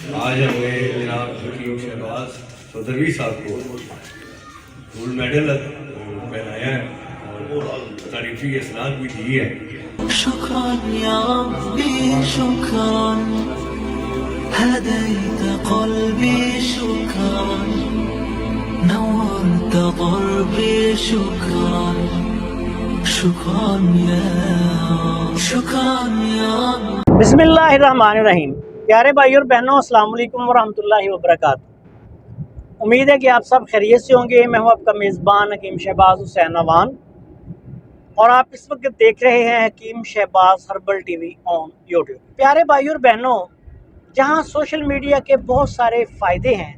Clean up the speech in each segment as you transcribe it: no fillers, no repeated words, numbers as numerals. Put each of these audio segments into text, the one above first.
आज हमें जनाब हकीम शहबाज चौधरी साहब को गोल्ड मेडल पहनाया है और तारीफी इसनाद भी दी है। شكرا يا ربي شكرا هديت قلبي شكرا نورت ضربي شكرا شكرا يا رب बिस्मिल्लाहिर्रहमानिर्रहीम। प्यारे भाई और बहनों, अस्सलाम वालेकुम वरहमतुल्लाहि वबरकातुहू। उम्मीद है कि आप सब खैरियत से होंगे। मैं हूं आपका मेज़बान हकीम शहबाज हुसैन अवान और आप इस वक्त देख रहे हैं Hakeem Shahbaz herbal TV on YouTube. प्यारे भाई और बहनों, जहां सोशल मीडिया के बहुत सारे फ़ायदे हैं,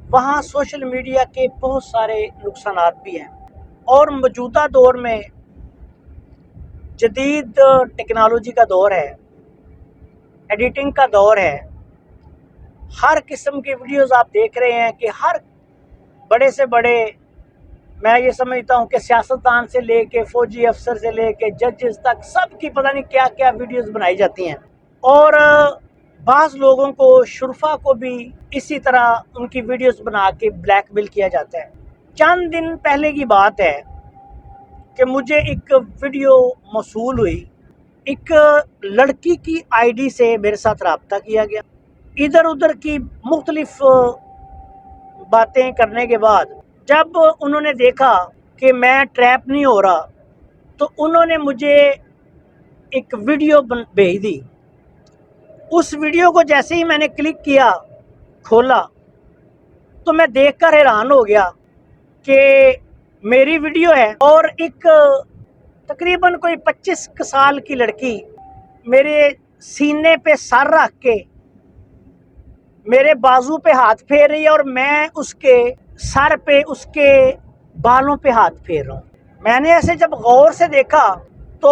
वहां सोशल मीडिया के बहुत सारे नुकसानात भी हैं। और मौजूदा दौर में जदीद टेक्नोलॉजी का दौर है, एडिटिंग का दौर है। हर किस्म की वीडियोस आप देख रहे हैं कि हर बड़े से बड़े, मैं ये समझता हूँ कि सियासतदान से लेके फ़ौजी अफसर से लेके जजेस तक सब की पता नहीं क्या क्या वीडियोस बनाई जाती हैं। और बाज़ लोगों को, शुरफा को भी इसी तरह उनकी वीडियोस बना के ब्लैकमेल किया जाता है। चंद दिन पहले की बात है कि मुझे एक वीडियो मौसूल हुई। एक लड़की की आईडी से मेरे साथ रब्ता किया गया। इधर उधर की मुख्तलिफ बातें करने के बाद जब उन्होंने देखा कि मैं ट्रैप नहीं हो रहा, तो उन्होंने मुझे एक वीडियो भेज दी। उस वीडियो को जैसे ही मैंने क्लिक किया, खोला, तो मैं देखकर हैरान हो गया कि मेरी वीडियो है और एक तकरीबन कोई 25 साल की लड़की मेरे सीने पे सर रख के मेरे बाजू पे हाथ फेर रही है और मैं उसके सर पे, उसके बालों पे हाथ फेर रहा हूँ। मैंने ऐसे जब गौर से देखा तो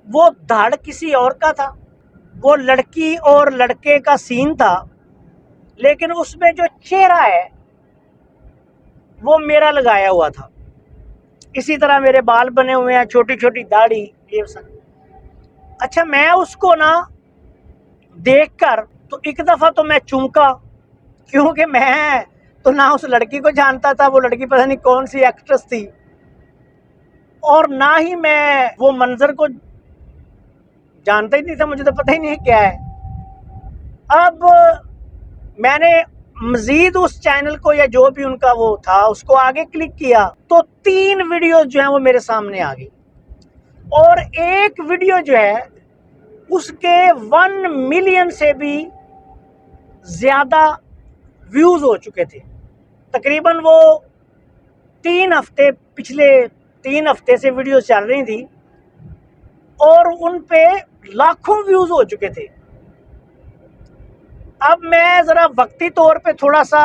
वो धड़ किसी और का था, वो लड़की और लड़के का सीन था, लेकिन उसमें जो चेहरा है वो मेरा लगाया हुआ था। इसी तरह मेरे बाल बने हुए हैं, छोटी छोटी दाढ़ी, ये सब। अच्छा, मैं उसको ना देखकर तो एक दफ़ा तो मैं चौंका, क्योंकि मैं तो ना उस लड़की को जानता था, वो लड़की पता नहीं कौन सी एक्ट्रेस थी, और ना ही मैं वो मंजर को जानता ही नहीं था, मुझे तो पता ही नहीं क्या है। अब मैंने मजीद उस चैनल को या जो भी उनका वो था उसको आगे क्लिक किया तो 3 वीडियो जो हैं वो मेरे सामने आ गई, और एक वीडियो जो है उसके 1 मिलियन से भी ज़्यादा व्यूज़ हो चुके थे। तकरीबन वो 3 हफ्ते, पिछले 3 हफ्ते से वीडियो चल रही थी और उन पे लाखों व्यूज़ हो चुके थे। अब मैं ज़रा वक्ती तौर पे थोड़ा सा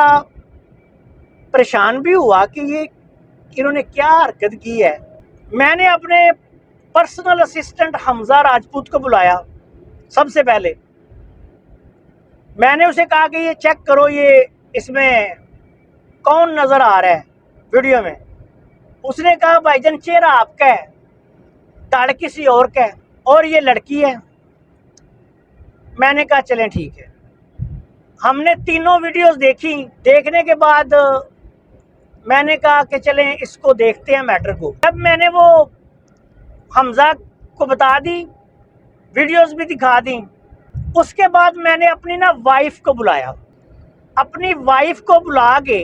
परेशान भी हुआ कि ये इन्होंने क्या हरकत की है। मैंने अपने पर्सनल असिस्टेंट हमजा राजपूत को बुलाया। सबसे पहले मैंने उसे कहा कि ये चेक करो, ये इसमें कौन नज़र आ रहा है वीडियो में। उसने कहा भाईजान चेहरा आपका है, धड़ किसी और का है और ये लड़की है। मैंने कहा चलें ठीक है। हमने तीनों वीडियोस देखी। देखने के बाद मैंने कहा कि चलें इसको देखते हैं मैटर को। जब मैंने वो हमजा को बता दी, वीडियोस भी दिखा दी, उसके बाद मैंने अपनी ना वाइफ को बुलाया। अपनी वाइफ को बुला के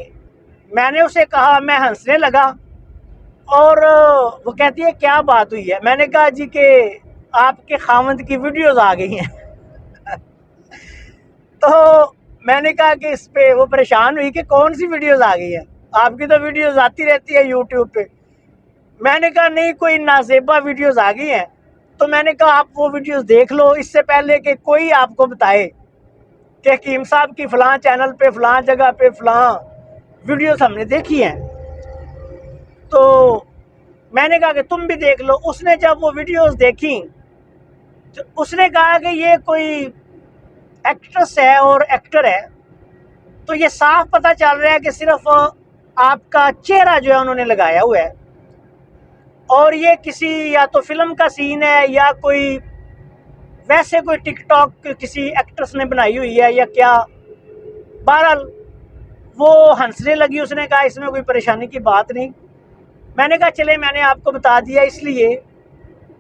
मैंने उसे कहा, मैं हंसने लगा और वो कहती है क्या बात हुई है। मैंने कहा जी कि आपके खामद की वीडियोस आ गई हैं। तो मैंने कहा कि इस पे वो परेशान हुई कि कौन सी वीडियोस आ गई है, आपकी तो वीडियोस आती रहती है यूट्यूब पे। मैंने कहा नहीं, कोई नाजेबा वीडियोस आ गई हैं। तो मैंने कहा आप वो वीडियोस देख लो, इससे पहले कि कोई आपको बताए कि हकीम साहब की फ़लाँ चैनल पे, फ़लाँ जगह पे, फ़लाँ वीडियोस हमने देखी हैं। तो मैंने कहा कि तुम भी देख लो। उसने जब वो वीडियोस देखी तो उसने कहा कि ये कोई एक्ट्रेस है और एक्टर है, तो ये साफ पता चल रहा है कि सिर्फ आपका चेहरा जो है उन्होंने लगाया हुआ है, और ये किसी या तो फिल्म का सीन है या कोई वैसे कोई टिकटॉक किसी एक्ट्रेस ने बनाई हुई है या क्या। बहरहाल वो हंसने लगी, उसने कहा इसमें कोई परेशानी की बात नहीं। मैंने कहा चले, मैंने आपको बता दिया इसलिए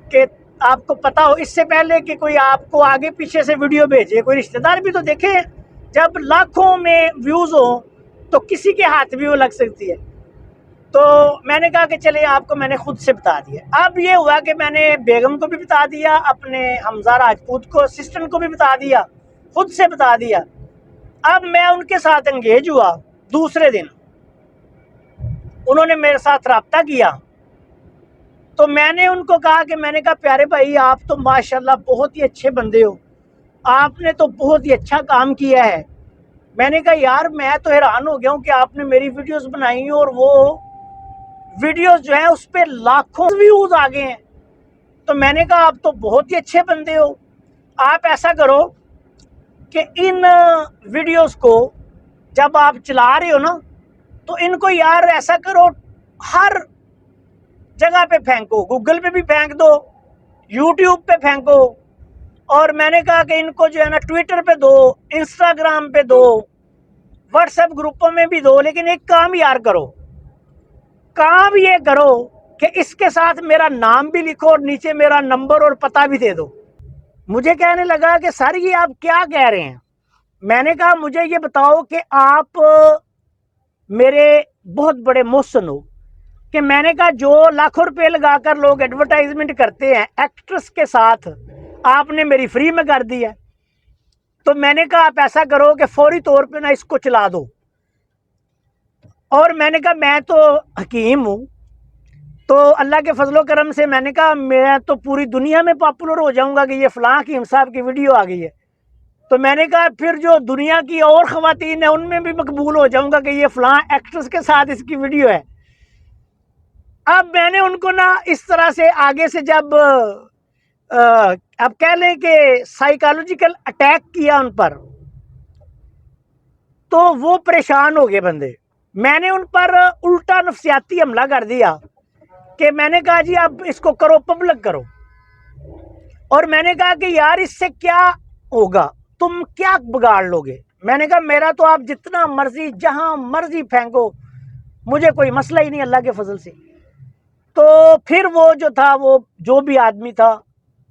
कि आपको पता हो, इससे पहले कि कोई आपको आगे पीछे से वीडियो भेजे। कोई रिश्तेदार भी तो देखे, जब लाखों में व्यूज़ हो तो किसी के हाथ भी वो लग सकती है। तो मैंने कहा कि चले, आपको मैंने खुद से बता दिया। अब ये हुआ कि मैंने बेगम को भी बता दिया, अपने हमजा राजपूत को असिस्टेंट को भी बता दिया, खुद से बता दिया। अब मैं उनके साथ एंगेज हुआ। दूसरे दिन उन्होंने मेरे साथ रब्ता किया, तो मैंने उनको कहा कि मैंने कहा प्यारे भाई, आप तो माशाल्लाह बहुत ही अच्छे बंदे हो, आपने तो बहुत ही अच्छा काम किया है। मैंने कहा यार, मैं तो हैरान हो गया हूँ कि आपने मेरी वीडियोस बनाई और वो वीडियोस जो है उस पर लाखों व्यूज आ गए हैं। तो मैंने कहा आप तो बहुत ही अच्छे बंदे हो, आप ऐसा करो कि इन वीडियोस को जब आप चला रहे हो ना, तो इनको यार ऐसा करो, हर जगह पे फेंको, गूगल पे भी फेंक दो, यूट्यूब पे फेंको, और मैंने कहा कि इनको जो है ना ट्विटर पे दो, इंस्टाग्राम पे दो, व्हाट्सएप ग्रुपों में भी दो। लेकिन एक काम यार करो, काम ये करो कि इसके साथ मेरा नाम भी लिखो और नीचे मेरा नंबर और पता भी दे दो। मुझे कहने लगा कि सर ये आप क्या कह रहे हैं। मैंने कहा मुझे ये बताओ कि आप मेरे बहुत बड़े मोहसिन हो, कि मैंने कहा जो लाखों रुपए लगाकर लोग एडवर्टाइजमेंट करते हैं एक्ट्रेस के साथ, आपने मेरी फ्री में कर दी है। तो मैंने कहा आप ऐसा करो कि फौरी तौर पे ना इसको चला दो। और मैंने कहा मैं तो हकीम हूँ, तो अल्लाह के फजलो करम से मैंने कहा मैं तो पूरी दुनिया में पॉपुलर हो जाऊंगा कि ये फलां हकीम साहब की वीडियो आ गई है। तो मैंने कहा फिर जो दुनिया की और ख़वातीन है उनमें भी मकबूल हो जाऊंगा कि ये फलां एक्ट्रेस के साथ इसकी वीडियो है। अब मैंने उनको ना इस तरह से आगे से जब अब कह लें कि साइकोलॉजिकल अटैक किया उन पर, तो वो परेशान हो गए बंदे। मैंने उन पर उल्टा नफसियाती हमला कर दिया कि मैंने कहा जी आप इसको करो, पब्लिक करो। और मैंने कहा कि यार इससे क्या होगा, तुम क्या बिगाड़ लोगे। मैंने कहा मेरा तो आप जितना मर्जी जहां मर्जी फेंको, मुझे कोई मसला ही नहीं अल्लाह के फजल से। तो फिर वो जो था, वो जो भी आदमी था,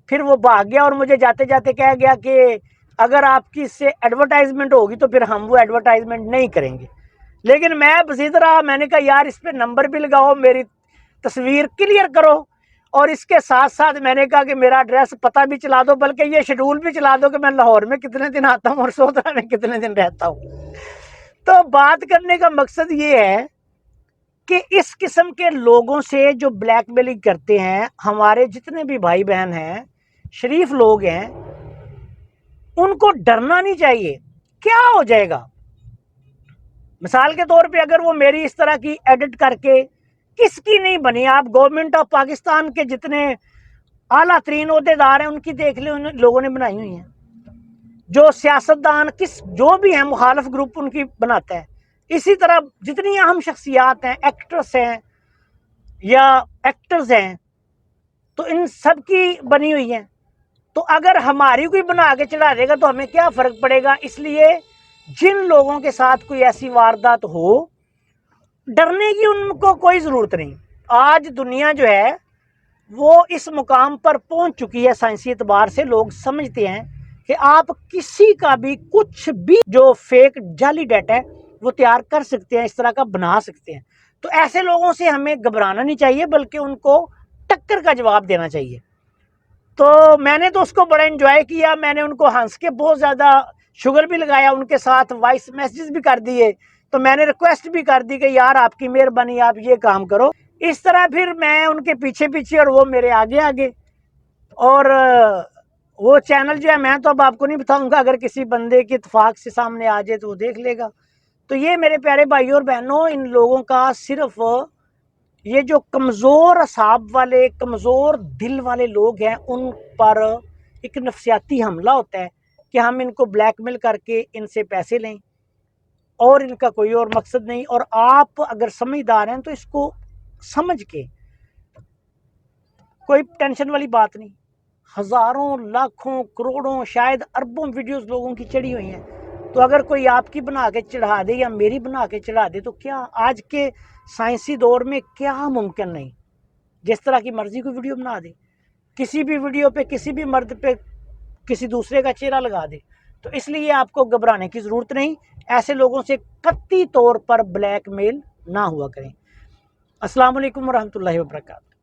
फिर वो भाग गया और मुझे जाते जाते कह गया कि अगर आपकी इससे एडवर्टाइजमेंट होगी तो फिर हम वो एडवर्टाइजमेंट नहीं करेंगे। लेकिन मैं बसीद रहा। मैंने कहा यार इस पे नंबर भी लगाओ, मेरी तस्वीर क्लियर करो, और इसके साथ साथ मैंने कहा कि मेरा एड्रेस पता भी चला दो, बल्कि ये शेड्यूल भी चला दो कि मैं लाहौर में कितने दिन आता हूँ और सोदरा में कितने दिन रहता हूँ। तो बात करने का मकसद ये है कि इस किस्म के लोगों से जो ब्लैकमेलिंग करते हैं, हमारे जितने भी भाई बहन हैं, शरीफ लोग हैं, उनको डरना नहीं चाहिए। क्या हो जाएगा, मिसाल के तौर पे अगर वो मेरी इस तरह की एडिट करके, किसकी नहीं बनी, आप गवर्नमेंट ऑफ पाकिस्तान के जितने आला तरीन ओहदेदार हैं उनकी देख ले, उन लोगों ने बनाई हुई हैं। जो सियासतदान किस जो भी हैं, मुखालफ ग्रुप उनकी बनाता है। इसी तरह जितनी अहम शख्सियात हैं, एक्ट्रेस हैं या एक्टर्स हैं, तो इन सब की बनी हुई हैं। तो अगर हमारी कोई बना के चढ़ा देगा तो हमें क्या फ़र्क पड़ेगा। इसलिए जिन लोगों के साथ कोई ऐसी वारदात हो, डरने की उनको कोई ज़रूरत नहीं। आज दुनिया जो है वो इस मुकाम पर पहुंच चुकी है, साइंसी एतबार से लोग समझते हैं कि आप किसी का भी कुछ भी जो फेक जाली डाटा है वो तैयार कर सकते हैं, इस तरह का बना सकते हैं। तो ऐसे लोगों से हमें घबराना नहीं चाहिए, बल्कि उनको टक्कर का जवाब देना चाहिए। तो मैंने तो उसको बड़ा एंजॉय किया, मैंने उनको हंस के बहुत ज़्यादा शुगर भी लगाया, उनके साथ वॉइस मैसेज भी कर दिए। तो मैंने रिक्वेस्ट भी कर दी कि यार आपकी मेहरबानी, आप ये काम करो। इस तरह फिर मैं उनके पीछे पीछे और वो मेरे आगे आगे। और वो चैनल जो है मैं तो अब आपको नहीं बताऊंगा, अगर किसी बंदे की इत्तेफाक से सामने आ जाए तो वो देख लेगा। तो ये मेरे प्यारे भाइयों और बहनों, इन लोगों का सिर्फ ये जो कमज़ोर असाब वाले, कमज़ोर दिल वाले लोग हैं, उन पर एक नफसियाती हमला होता है कि हम इनको ब्लैकमेल करके इनसे पैसे लें, और इनका कोई और मकसद नहीं। और आप अगर समझदार हैं तो इसको समझ के, कोई टेंशन वाली बात नहीं, हज़ारों लाखों करोड़ों शायद अरबों वीडियोस लोगों की चढ़ी हुई हैं। तो अगर कोई आपकी बना के चढ़ा दे या मेरी बना के चढ़ा दे तो क्या आज के साइंसी दौर में क्या मुमकिन नहीं, जिस तरह की मर्जी कोई वीडियो बना दे, किसी भी वीडियो पे किसी भी मर्द पे किसी दूसरे का चेहरा लगा दे। तो इसलिए आपको घबराने की ज़रूरत नहीं, ऐसे लोगों से कतई तौर पर ब्लैकमेल ना हुआ करें। अस्सलाम वालेकुम रहमतुल्लाहि व बरकातहू।